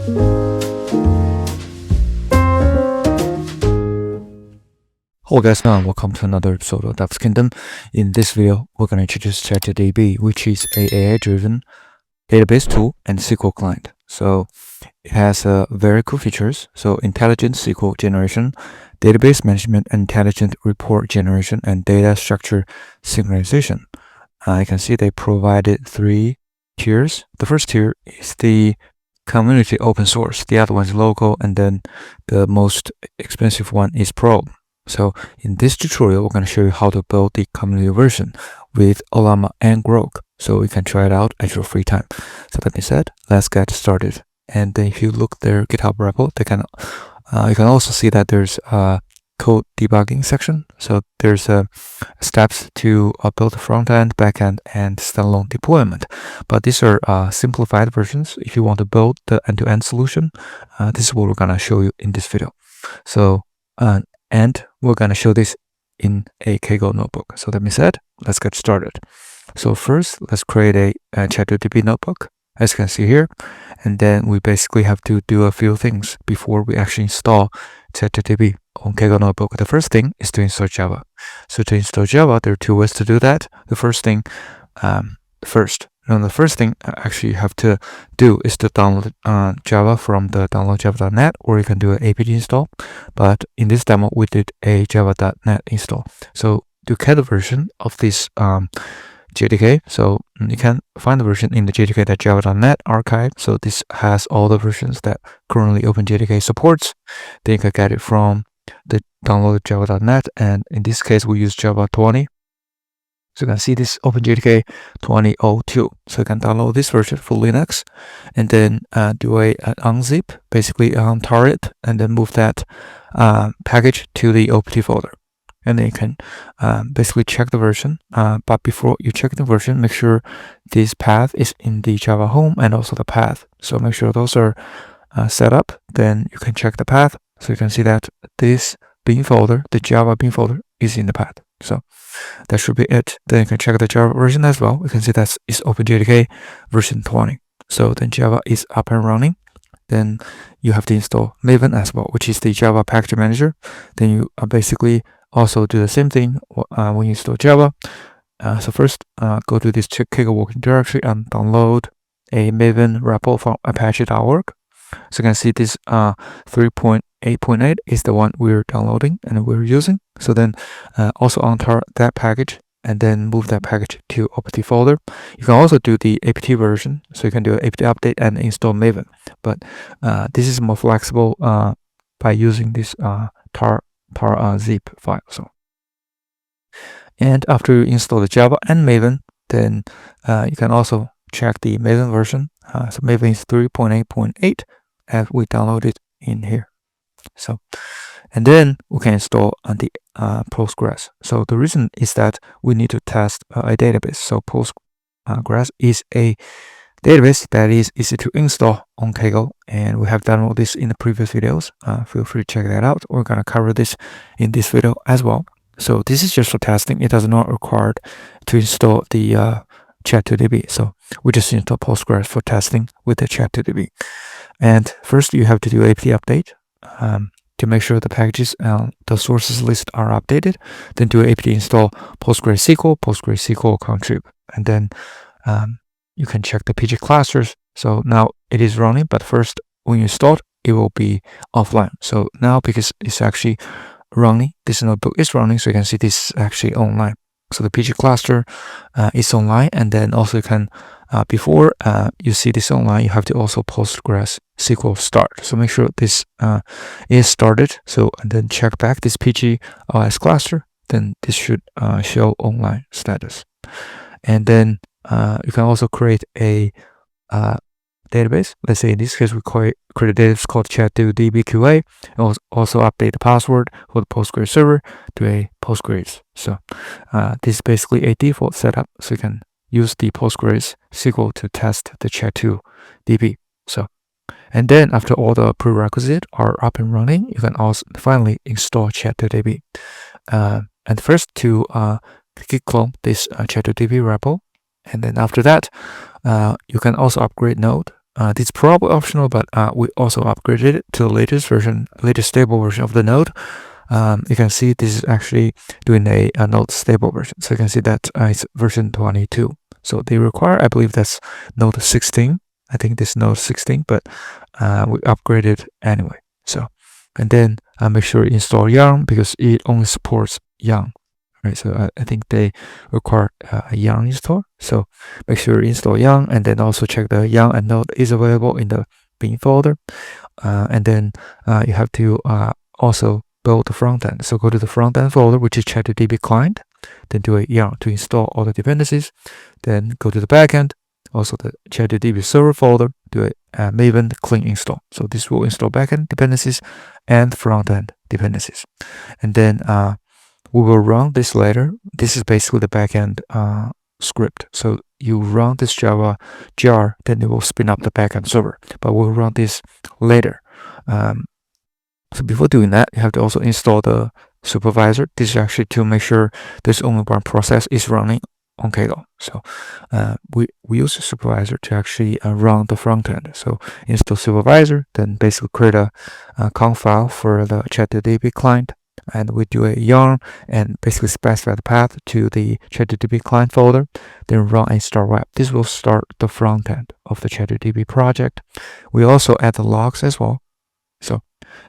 Hello guys, and welcome to another episode of Dev's Kingdom. In this video, we're going to introduce Chat2DB, which is a AI-driven database tool and SQL client. So it has very cool features. So intelligent SQL generation, database management, intelligent report generation, and data structure synchronization. You can see they provided 3 tiers. The first tier is the community open source. The other one is local, and then the most expensive one is Pro. So in this tutorial, we're going to show you how to build the community version with Ollama and Groq, so you can try it out at your free time. So that being said, let's get started. And if you look their GitHub repo, you can also see that there's a code debugging section. So there's steps to build the front end, back end, and standalone deployment. But these are simplified versions. If you want to build the end-to-end solution, this is what we're going to show you in this video. So and we're going to show this in a Kaggle notebook. So that being said, let's get started. So first, let's create a Chat2DB notebook, as you can see here. And then we basically have to do a few things before we actually install Chat2DB on Kaggle notebook. The first thing is to install Java. So to install Java, there are 2 ways to do that. The first thing, the first thing actually you have to do is to download Java from the downloadjava.net, or you can do an apt install. But in this demo, we did a java.net install. So to get the version of this JDK, so you can find the version in the jdk.java.net archive. So this has all the versions that currently OpenJDK supports. Then you can get it from the downloadjava.net, and in this case, we use Java 20. So you can see this OpenJDK 2002. So you can download this version for Linux, and then do a unzip, basically untar it, and then move that package to the opt folder. And then you can basically check the version. But before you check the version, make sure this path is in the Java home and also the path. So make sure those are set up. Then you can check the path. So you can see that this bin folder, the Java bin folder, is in the path. So that should be it. Then you can check the Java version as well. You can see that is OpenJDK version 20. So then Java is up and running. Then you have to install Maven as well, which is the Java package manager. Then you basically also do the same thing when you install Java. So first, go to this Kaggle working directory and download a Maven repo from apache.org. So you can see this 3.8.8 is the one we're downloading and we're using. So then also untar that package and then move that package to opt folder. You can also do the apt version. So you can do an apt update and install Maven. But this is more flexible by using this tar zip file. So, and after you install the Java and Maven, then you can also check the Maven version. So Maven is 3.8.8 as we downloaded in here. So, and then we can install on the Postgres. So the reason is that we need to test a database. So Postgres is a database that is easy to install on Kaggle, and we have done all this in the previous videos. Feel free to check that out. We're going to cover this in this video as well. So this is just for testing. It does not require to install the Chat2DB. So we just install Postgres for testing with the Chat2DB. And first you have to do apt update to make sure the packages and the sources list are updated. Then do apt install PostgreSQL contrib. And then you can check the PG clusters. So now it is running, but first when you start, it will be offline. So now because it's actually running, this notebook is running, so you can see this is actually online. So the PG cluster is online, and then also you can, before you see this online, you have to also Postgres SQL start. So make sure this is started. So and then check back this PG OS cluster, then this should show online status. And then you can also create a database. Let's say in this case, we create a database called Chat2DB QA, and also update the password for the Postgres server to a Postgres. So this is basically a default setup. So you can use the Postgres SQL to test the Chat2DB. So, and then after all the prerequisites are up and running, you can also finally install Chat2DB. And first to git clone this Chat2DB repo. And then after that, you can also upgrade Node This is probably optional, but we also upgraded it to the latest version, latest stable version of the node. You can see this is actually doing a node stable version. So you can see that it's version 22. So they require, I believe that's node 16. I think this node 16, but we upgraded anyway. So, and then make sure you install Yarn because it only supports Yarn. Right, so I think they require a Yarn install. So make sure you install Yarn, and then also check the Yarn and node is available in the bin folder. And then you have to also build the front end. So go to the front end folder, which is Chat2DB client, then do a Yarn to install all the dependencies. Then go to the backend, also the Chat2DB server folder, do a Maven clean install. So this will install backend dependencies and front end dependencies. And then we will run this later. This is basically the backend script. So you run this Java jar, then it will spin up the backend server. But we'll run this later. So before doing that, you have to also install the supervisor. This is actually to make sure there's only one process is running on Kaggle. So we use the supervisor to actually run the front end. So install supervisor, then basically create a conf file for the Chat2DB client. And we do a yarn and basically specify the path to the Chat2DB client folder, then run a start web. This will start the front end of the Chat2DB project. We also add the logs as well. So,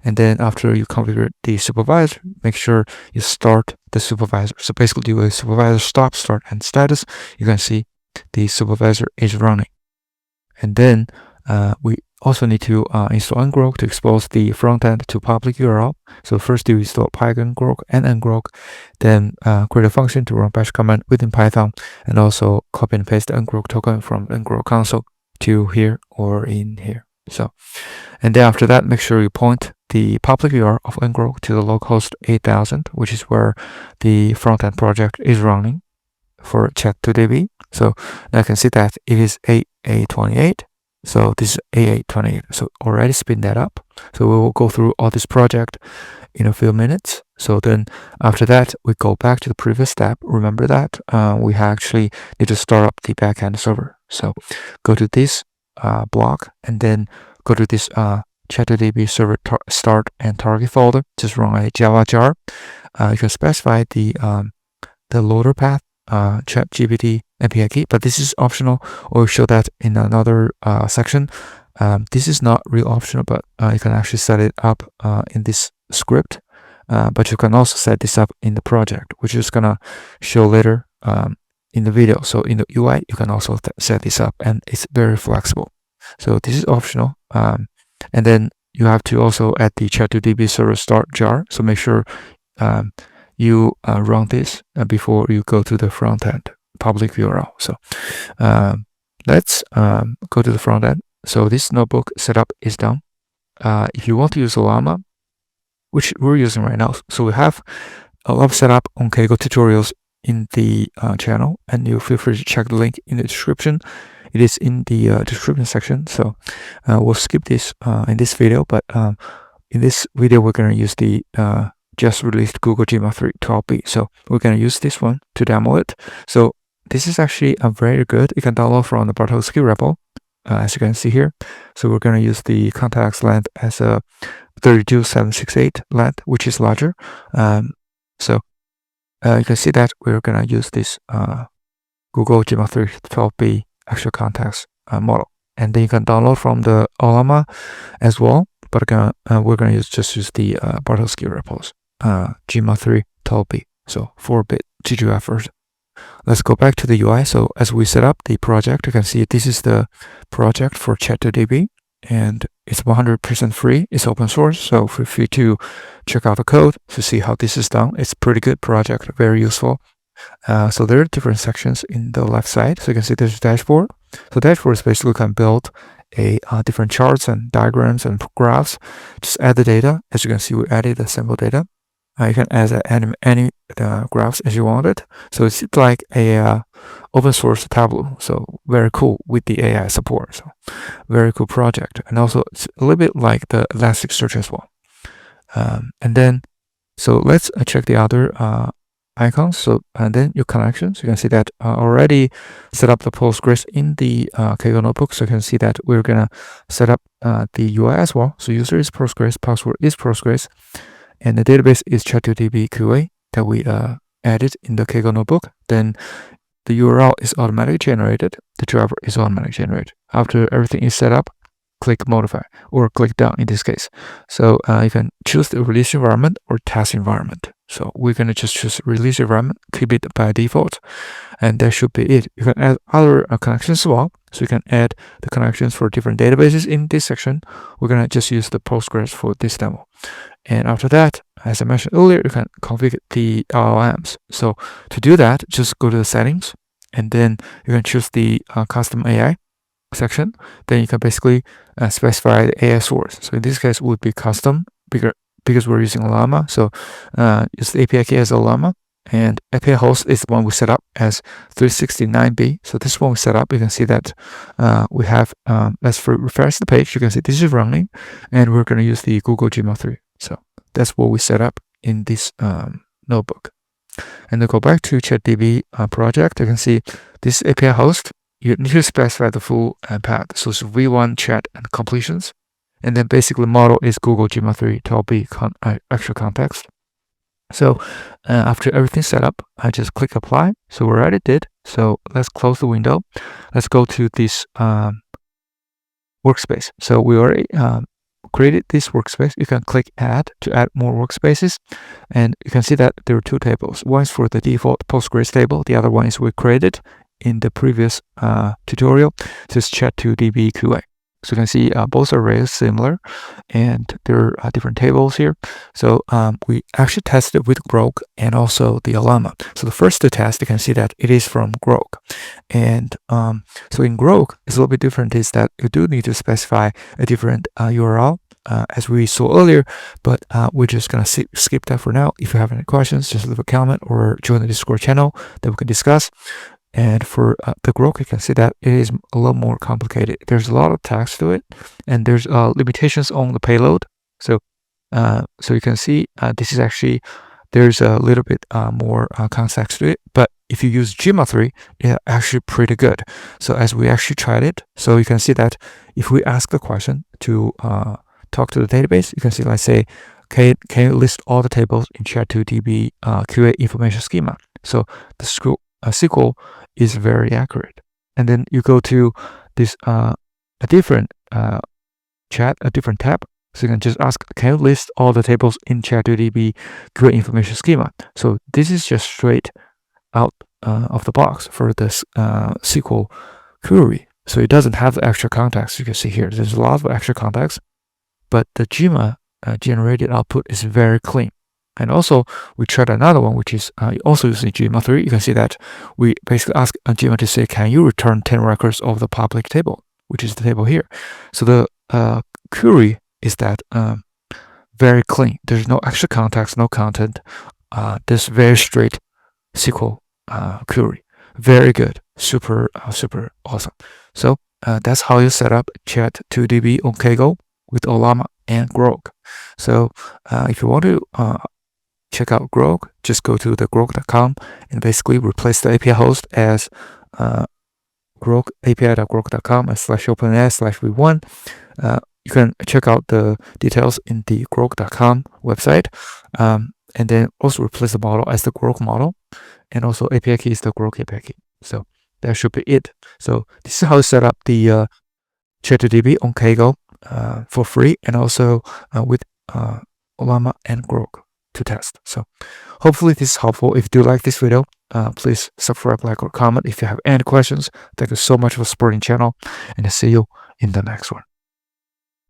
and then after you configure the supervisor, make sure you start the supervisor. So basically do a supervisor stop, start, and status. You can see the supervisor is running. And then we also need to install Groq to expose the front end to public URL. So first you install Python Groq and Groq, then create a function to run bash command within Python, and also copy and paste the Groq token from Groq console to here or in here. So, and then after that, make sure you point the public URL of Groq to the localhost 8000, which is where the front end project is running for Chat2DB. So now I can see that it is AA28. So this is AA28. So already spin that up. So we will go through all this project in a few minutes. So then after that, we go back to the previous step. Remember that we actually need to start up the backend server. So go to this block and then go to this Chat2DB server start and target folder. Just run a Java jar. You can specify the loader path, ChatGPT API key, but this is optional. Or show that in another section. This is not real optional, but you can actually set it up in this script. But you can also set this up in the project, which is gonna show later in the video. So in the UI, you can also set this up, and it's very flexible. So this is optional. And then you have to also add the Chat2DB server start jar. So make sure you run this before you go to the front end public URL. So let's go to the front end. So this notebook setup is done. If you want to use Ollama, which we're using right now, so we have a lot of setup on Kaggle tutorials in the channel, and you feel free to check the link in the description. It is in the description section. So we'll skip this in this video, but in this video we're going to use the just released Google Gemma 3 12B. So we're going to use this one to demo it. So this is actually very good. You can download from the Bartowski repo, as you can see here. So we're going to use the context length as a 32768 length, which is larger. So you can see that we're going to use this Google Gemma 3 12B actual context model. And then you can download from the Ollama as well. But we're going to just use the Bartowski repos, Gemma 3 12B. So 4-bit GGF version. Let's go back to the UI. So as we set up the project, you can see this is the project for Chat2DB, and it's 100% free. It's open source, so feel free to check out the code to see how this is done. It's a pretty good project, very useful. So there are different sections in the left side. So you can see there's a dashboard. So dashboard is basically can build a different charts and diagrams and graphs. Just add the data. As you can see, we added the sample data. You can add any graphs as you wanted. So it's like a open source Tableau. So very cool with the AI support. So very cool project. And also it's a little bit like the Elasticsearch as well. And then, so let's check the other icons. So and then your connections, you can see that already set up the Postgres in the Kaggle notebook. So you can see that we're gonna set up the UI as well. So user is Postgres, password is Postgres, and the database is Chat2DB QA that we added in the Kaggle notebook. Then the URL is automatically generated. The driver is automatically generated. After everything is set up, click modify or click done in this case. So you can choose the release environment or test environment. So we're going to just choose release environment, keep it by default, and that should be it. You can add other connections as well. So you can add the connections for different databases in this section. We're going to just use the Postgres for this demo. And after that, as I mentioned earlier, you can configure the LLMs. So to do that, just go to the settings, and then you can choose the custom AI section. Then you can basically specify the AI source. So in this case, it would be custom because we're using Ollama. So use the API key as Ollama, and API host is the one we set up as 369B. So this one we set up. You can see that we have, let's refresh the page. You can see this is running, and we're going to use the Google Gemma 3. So that's what we set up in this notebook. And then go back to Chat2DB project. You can see this API host. You need to specify the full path. So it's v1 chat and completions. And then basically model is Google Gemma 3 12B extra context. So after everything's set up, I just click apply. So we already did. So let's close the window. Let's go to this workspace. So we already created this workspace. You can click add to add more workspaces, and you can see that there are two tables. One is for the default Postgres table. The other one is we created in the previous tutorial. This is Chat2DB QA. So you can see both are very similar, and there are different tables here. So we actually tested with Groq and also the Ollama. So the first test, you can see that it is from Groq. And so in Groq, it's a little bit different, is that you do need to specify a different URL, as we saw earlier, but we're just going to skip that for now. If you have any questions, just leave a comment or join the Discord channel that we can discuss. And for the Groq, you can see that it is a little more complicated. There's a lot of text to it, and there's limitations on the payload. So so you can see this is actually, there's a little bit more context to it. But if you use Gemma 3, it's actually pretty good. So as we actually tried it, so you can see that if we ask the question to talk to the database, you can see, let's say, can you list all the tables in Chat2DB QA information schema? So the SQL is very accurate. And then you go to this a different chat, a different tab. So you can just ask, can you list all the tables in Chat2DB QA information schema? So this is just straight out of the box for this SQL query. So it doesn't have the extra context. You can see here, there's a lot of extra context, but the Gemma generated output is very clean. And also, we tried another one, which is also using Gemma 3. You can see that we basically ask Gemma to say, can you return 10 records of the public table, which is the table here. So the query is that very clean. There's no extra context, no content. This very straight SQL query. Very good. Super awesome. So that's how you set up Chat2DB on Kaggle with Ollama and Groq. So if you want to check out Groq, just go to the Groq.com and basically replace the API host as Groq api.groq.com /openai/v1. You can check out the details in the Groq.com website, and then also replace the model as the Groq model, and also API key is the Groq API key. So that should be it. So this is how to set up the Chat2DB on Kaggle for free, and also with Ollama and Groq to test. So hopefully this is helpful. If you do like this video, please subscribe, like, or comment. If you have any questions, thank you so much for supporting the channel, and I'll see you in the next one.